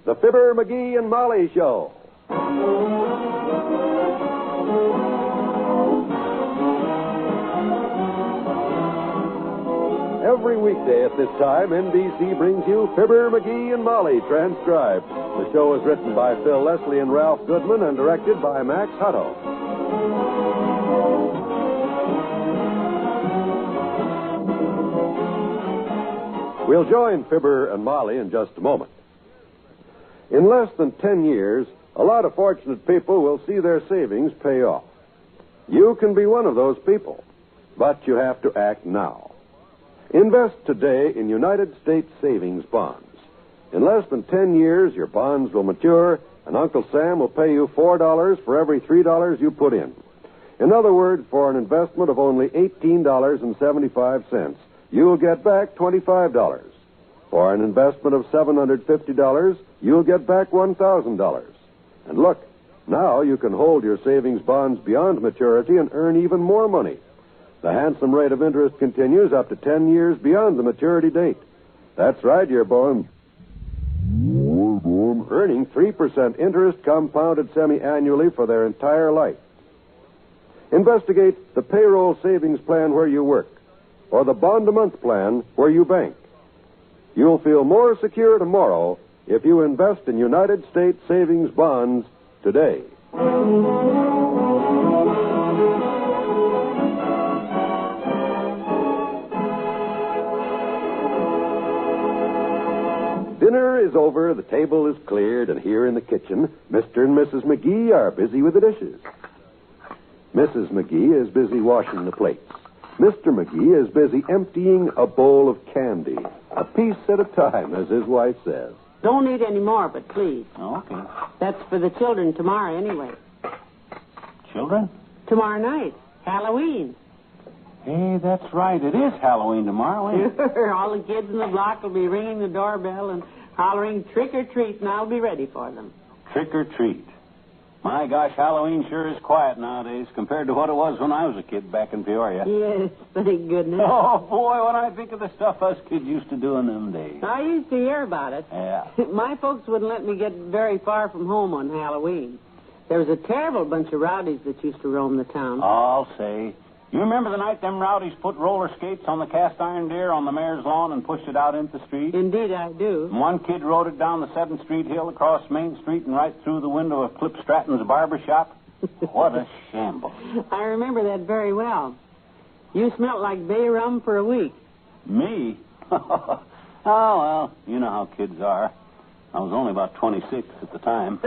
the Fibber McGee and Molly Show. Every weekday at this time, NBC brings you Fibber McGee and Molly transcribed. The show is written by Phil Leslie and Ralph Goodman and directed by Max Hutto. We'll join Fibber and Molly in just a moment. In less than 10 years, a lot of fortunate people will see their savings pay off. You can be one of those people, but you have to act now. Invest today in United States savings bonds. In less than 10 years, your bonds will mature, and Uncle Sam will pay you $4 for every $3 you put in. In other words, for an investment of only $18.75, you'll get back $25. For an investment of $750, you'll get back $1,000. And look, now you can hold your savings bonds beyond maturity and earn even more money. The handsome rate of interest continues up to 10 years beyond the maturity date. That's right, your bonds. Earning 3% interest compounded semi-annually for their entire life. Investigate the payroll savings plan where you work, or the bond-a-month plan where you bank. You'll feel more secure tomorrow if you invest in United States savings bonds today. Dinner is over, the table is cleared, and here in the kitchen, Mr. and Mrs. McGee are busy with the dishes. Mrs. McGee is busy washing the plates. Mr. McGee is busy emptying a bowl of candy, a piece at a time, as his wife says. Don't eat any more, but please. Oh, okay. That's for the children tomorrow anyway. Children? Tomorrow night, Halloween. Hey, that's right. It is Halloween tomorrow, ain't it? All the kids in the block will be ringing the doorbell and hollering trick or treat, and I'll be ready for them. Trick or treat. My gosh, Halloween sure is quiet nowadays compared to what it was when I was a kid back in Peoria. Yes, thank goodness. Oh, boy, when I think of the stuff us kids used to do in them days. I used to hear about it. Yeah. My folks wouldn't let me get very far from home on Halloween. There was a terrible bunch of rowdies that used to roam the town. I'll say. You remember the night them rowdies put roller skates on the cast iron deer on the mayor's lawn and pushed it out into the street? Indeed, I do. And one kid rode it down the 7th Street hill across Main Street and right through the window of Clip Stratton's barber shop. What a shambles. I remember that very well. You smelled like bay rum for a week. Me? Oh, well, you know how kids are. I was only about 26 at the time.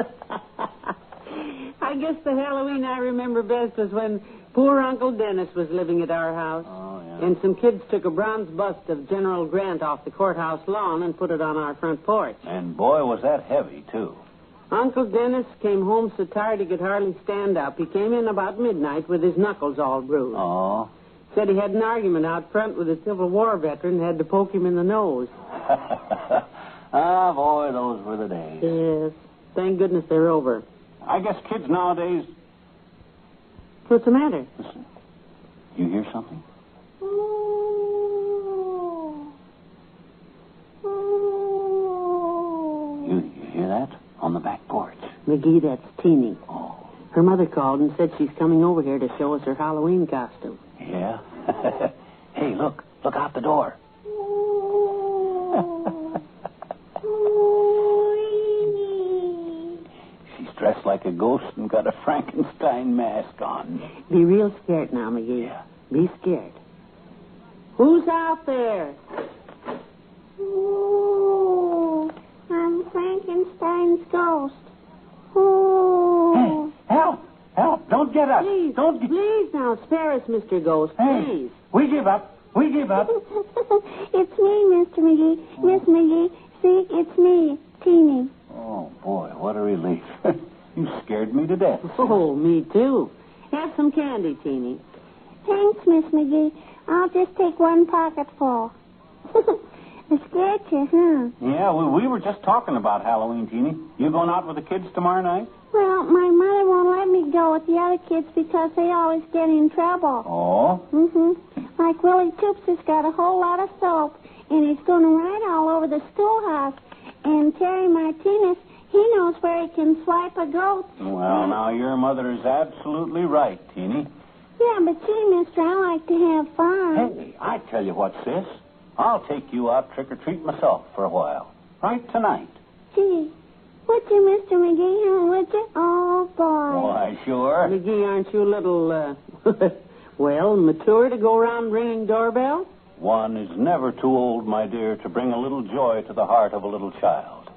I guess the Halloween I remember best was when poor Uncle Dennis was living at our house. Oh, yeah. And some kids took a bronze bust of General Grant off the courthouse lawn and put it on our front porch. And boy, was that heavy, too. Uncle Dennis came home so tired he could hardly stand up. He came in about midnight with his knuckles all bruised. Oh. Said he had an argument out front with a Civil War veteran and had to poke him in the nose. Ah, boy, those were the days. Yes. Thank goodness they're over. I guess kids nowadays... What's the matter? Listen. You hear something? You hear that? On the back porch. McGee, that's Teeny. Oh. Her mother called and said she's coming over here to show us her Halloween costume. Yeah? Hey, look. Look out the door. She's dressed like a ghost and got a Frankenstein mask on. Be real scared now, McGee. Yeah. Be scared. Who's out there? Ooh, I'm Frankenstein's ghost. Ooh. Hey, help! Help! Don't get us! Please, Don't get... please now, spare us, Mr. Ghost, Hey, please. we give up. We give up. It's me, Mr. McGee. Miss McGee. See, it's me, Teeny. Oh, boy, what a relief. You scared me to death. Oh, me too. Have some candy, Teeny. Thanks, Miss McGee. I'll just take one pocketful. I scared you, huh? Yeah, we were just talking about Halloween, Teeny. You going out with the kids tomorrow night? Well, my mother won't let me go with the other kids because they always get in trouble. Oh? Mm-hmm. Like Willie Toops has got a whole lot of soap, and he's going to ride all over the schoolhouse. And Terry Martinez, he knows where he can swipe a goat. Well, now, your mother is absolutely right, Teeny. Yeah, but gee, mister, I like to have fun. Hey, I tell you what, sis. I'll take you out trick-or-treat myself for a while. Right tonight. Gee, would you, Mr. McGee, huh, would you? Oh, boy. Why, sure. McGee, aren't you a little, well, mature to go around ringing doorbells? One is never too old, my dear, to bring a little joy to the heart of a little child.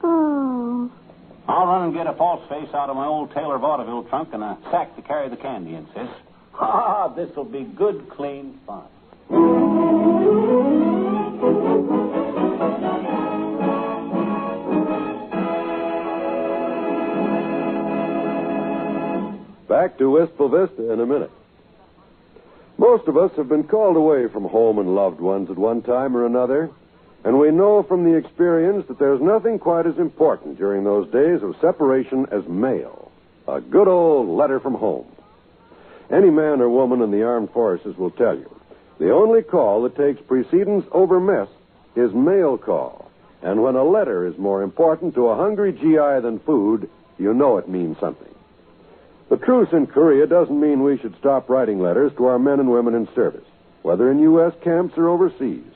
Oh. I'll run and get a false face out of my old Taylor vaudeville trunk and a sack to carry the candy in, sis. Ha! This'll be good, clean fun. Back to Wistful Vista in a minute. Most of us have been called away from home and loved ones at one time or another, and we know from the experience that there's nothing quite as important during those days of separation as mail. A good old letter from home. Any man or woman in the armed forces will tell you, the only call that takes precedence over mess is mail call. And when a letter is more important to a hungry GI than food, you know it means something. The truce in Korea doesn't mean we should stop writing letters to our men and women in service, whether in U.S. camps or overseas.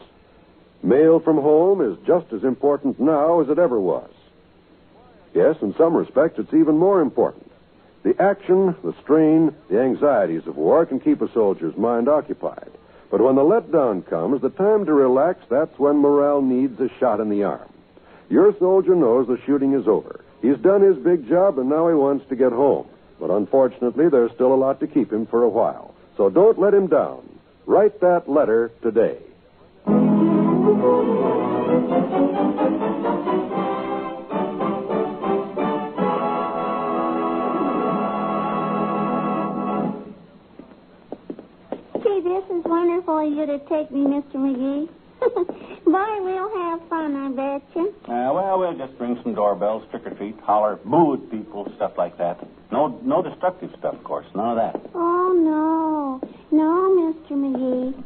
Mail from home is just as important now as it ever was. Yes, in some respects, it's even more important. The action, the strain, the anxieties of war can keep a soldier's mind occupied. But when the letdown comes, the time to relax, that's when morale needs a shot in the arm. Your soldier knows the shooting is over. He's done his big job, and now he wants to get home. But unfortunately, there's still a lot to keep him for a while. So don't let him down. Write that letter today. Gee, this is wonderful of you to take me, Mr. McGee. Boy, we'll have fun, I bet you. Well, we'll just ring some doorbells, trick-or-treat, holler, boo at people, stuff like that. No destructive stuff, of course. None of that. Oh, no. No, Mr. McGee.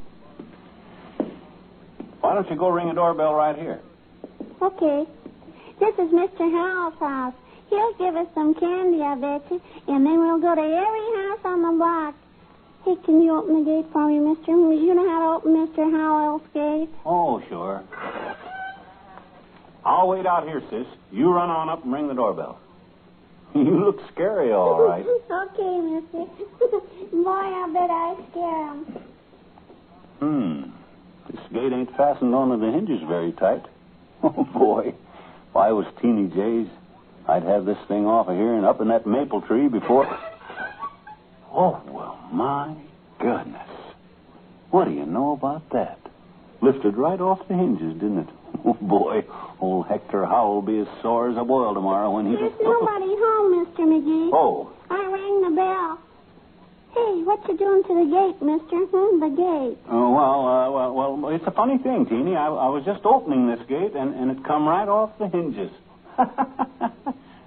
Why don't you go ring a doorbell right here? Okay. This is Mr. Howell's house. He'll give us some candy, I bet you, and then we'll go to every house on the block. Hey, can you open the gate for me, mister? You know how to open Mr. Howell's gate? Oh, sure. I'll wait out here, sis. You run on up and ring the doorbell. You look scary, all right. Okay, mister. Boy, I bet I scare him. This gate ain't fastened onto the hinges very tight. Oh, boy. If I was Teeny J's, I'd have this thing off of here and up in that maple tree before... Oh, well, my goodness. What do you know about that? Lifted right off the hinges, didn't it? Oh, boy. Old Hector Howell will be as sore as a boil tomorrow when he... There's nobody home, Mr. McGee. Oh. I rang the bell. Hey, what you doing to the gate, mister? The gate. Oh, well, it's a funny thing, Teeny. I was just opening this gate, and it come right off the hinges.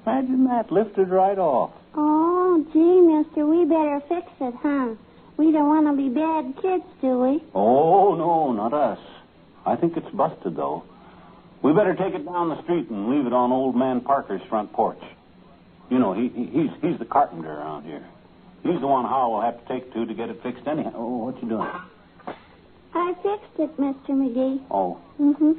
Imagine that, lifted right off. Oh, gee, mister, we better fix it, huh? We don't want to be bad kids, do we? Oh, no, not us. I think it's busted, though. We better take it down the street and leave it on old man Parker's front porch. You know, he's the carpenter around here. He's the one Howell will have to take to get it fixed anyhow. Oh, what you doing? I fixed it, Mr. McGee. Oh. Mm-hmm.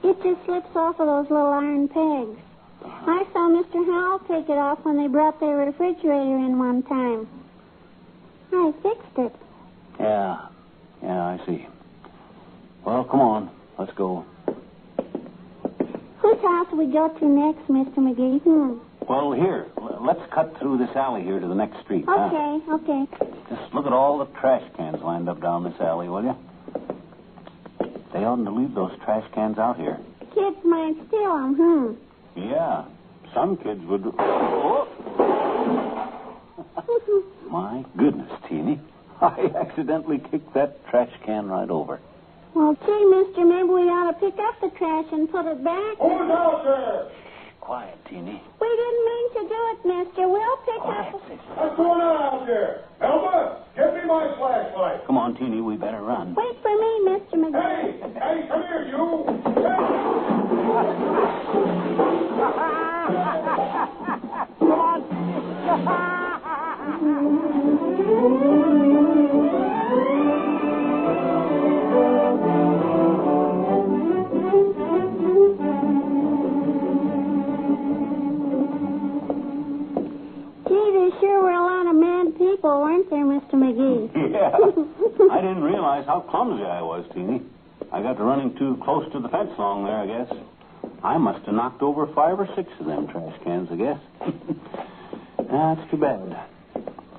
It just slips off of those little iron pegs. I saw Mr. Howell take it off when they brought their refrigerator in one time. I fixed it. Yeah, I see. Well, come on. Let's go. Whose house do we go to next, Mr. McGee? Well, here. Let's cut through this alley here to the next street. Okay. Just look at all the trash cans lined up down this alley, will you? They oughtn't to leave those trash cans out here. Kids might steal them, Yeah, some kids would... Oh! My goodness, Teeny. I accidentally kicked that trash can right over. Well, gee, mister, maybe we ought to pick up the trash and put it back. Who's out there? Quiet, Teeny. We didn't mean to do it, mister. We'll pick Quiet, up... sis. What's going on out there? Elma, give me my flashlight. Come on, Teeny, we better run. Wait for me, Mr. McGee. Hey, come here, you. Hey. didn't realize how clumsy I was, Teeny. I got to running too close to the fence along there, I guess. I must have knocked over 5 or 6 of them trash cans, I guess. That's too bad.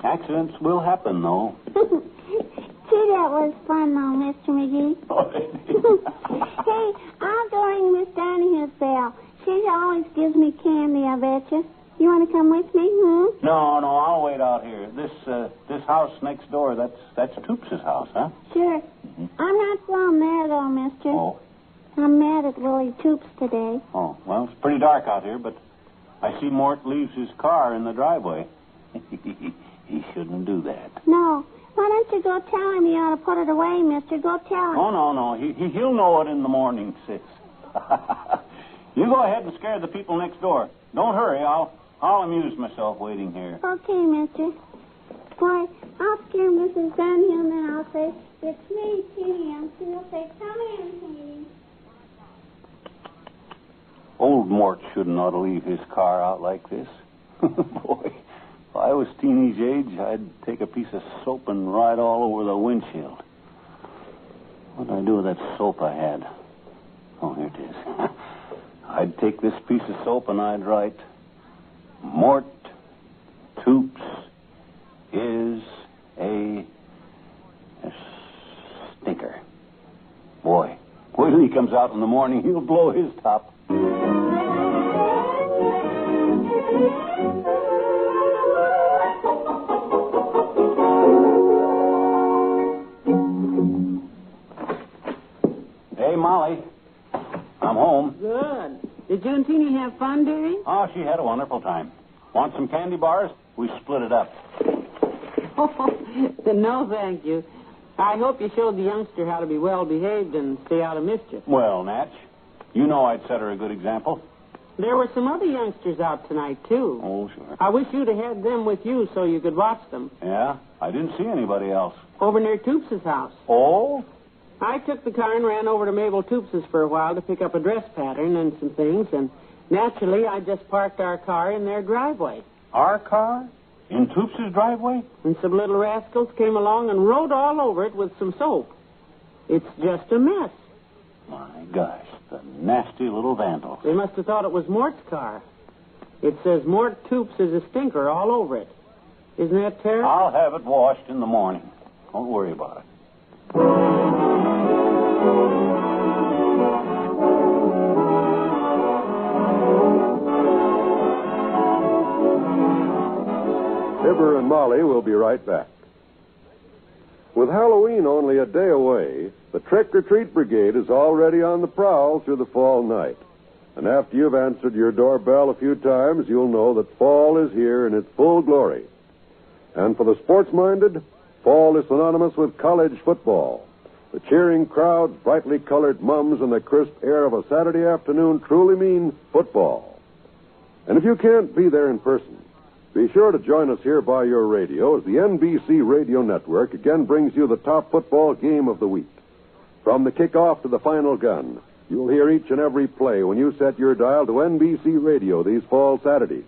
Accidents will happen, though. Gee, that was fun, though, Mr. McGee. Hey, I'll go ring Miss Donahue's bell. She always gives me candy, I bet you. You want to come with me, No, I'll wait out here. This house next door, that's Toops' house, huh? Sure. I'm not from there, though, mister. Oh. I'm mad at Willie Toops today. Oh, well, it's pretty dark out here, but I see Mort leaves his car in the driveway. He shouldn't do that. No. Why don't you go tell him you ought to put it away, mister? Go tell him. Oh, no. He'll know it in the morning, sis. You go ahead and scare the people next door. Don't hurry. I'll amuse myself waiting here. Okay, mister. Boy, I'll scare Mrs. Dunhill and then I'll say, it's me, Teeny. And she'll say, come in, Teeny. Old Mort shouldn't ought to leave his car out like this. Boy, if I was Teeny's age, I'd take a piece of soap and ride all over the windshield. What did I do with that soap I had? Oh, here it is. I'd take this piece of soap and I'd write, Mort Toops is a stinker. Boy, wait till he comes out in the morning, he'll blow his top. Hey, Molly. I'm home. Good. Did you and Teeny have fun, dearie? Oh, she had a wonderful time. Want some candy bars? We split it up. No, thank you. I hope you showed the youngster how to be well-behaved and stay out of mischief. Well, Natch, you know I'd set her a good example. There were some other youngsters out tonight, too. Oh, sure. I wish you'd have had them with you so you could watch them. Yeah? I didn't see anybody else. Over near Toops' house. Oh? I took the car and ran over to Mabel Toops' for a while to pick up a dress pattern and some things, and naturally I just parked our car in their driveway. Our car? In Toops' driveway? And some little rascals came along and wrote all over it with some soap. It's just a mess. My gosh, the nasty little vandals. They must have thought it was Mort's car. It says Mort Toops is a stinker all over it. Isn't that terrible? I'll have it washed in the morning. Don't worry about it. Fibber and Molly will be right back. With Halloween only a day away, the Trick-or-Treat Brigade is already on the prowl through the fall night. And after you've answered your doorbell a few times, you'll know that fall is here in its full glory. And for the sports-minded, fall is synonymous with college football. The cheering crowds, brightly colored mums, and the crisp air of a Saturday afternoon truly mean football. And if you can't be there in person, be sure to join us here by your radio as the NBC Radio Network again brings you the top football game of the week. From the kickoff to the final gun, you'll hear each and every play when you set your dial to NBC Radio these fall Saturdays.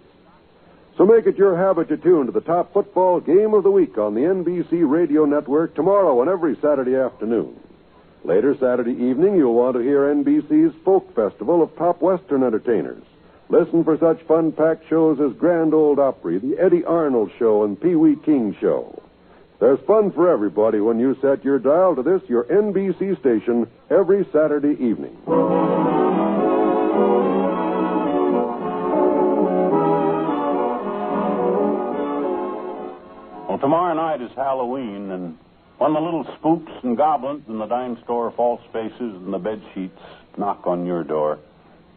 So make it your habit to tune to the top football game of the week on the NBC Radio Network tomorrow and every Saturday afternoon. Later Saturday evening, you'll want to hear NBC's Folk Festival of top Western entertainers. Listen for such fun-packed shows as Grand Ole Opry, the Eddie Arnold Show, and Pee Wee King Show. There's fun for everybody when you set your dial to this, your NBC station, every Saturday evening. Well, tomorrow night is Halloween, and when the little spooks and goblins in the dime store false faces and the bed sheets knock on your door,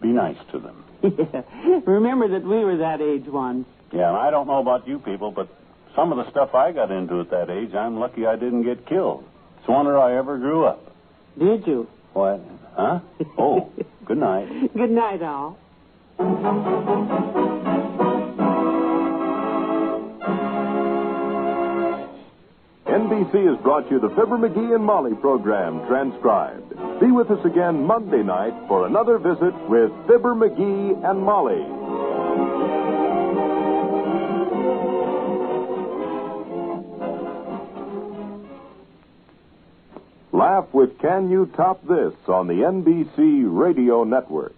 be nice to them. Yeah. Remember that we were that age once. Yeah, and I don't know about you people, but some of the stuff I got into at that age, I'm lucky I didn't get killed. It's a wonder I ever grew up. Did you? What? Huh? Oh, good night. Good night, all. NBC has brought you the Fibber McGee and Molly program transcribed. Be with us again Monday night for another visit with Fibber McGee and Molly. up with Can You Top This on the NBC Radio Network.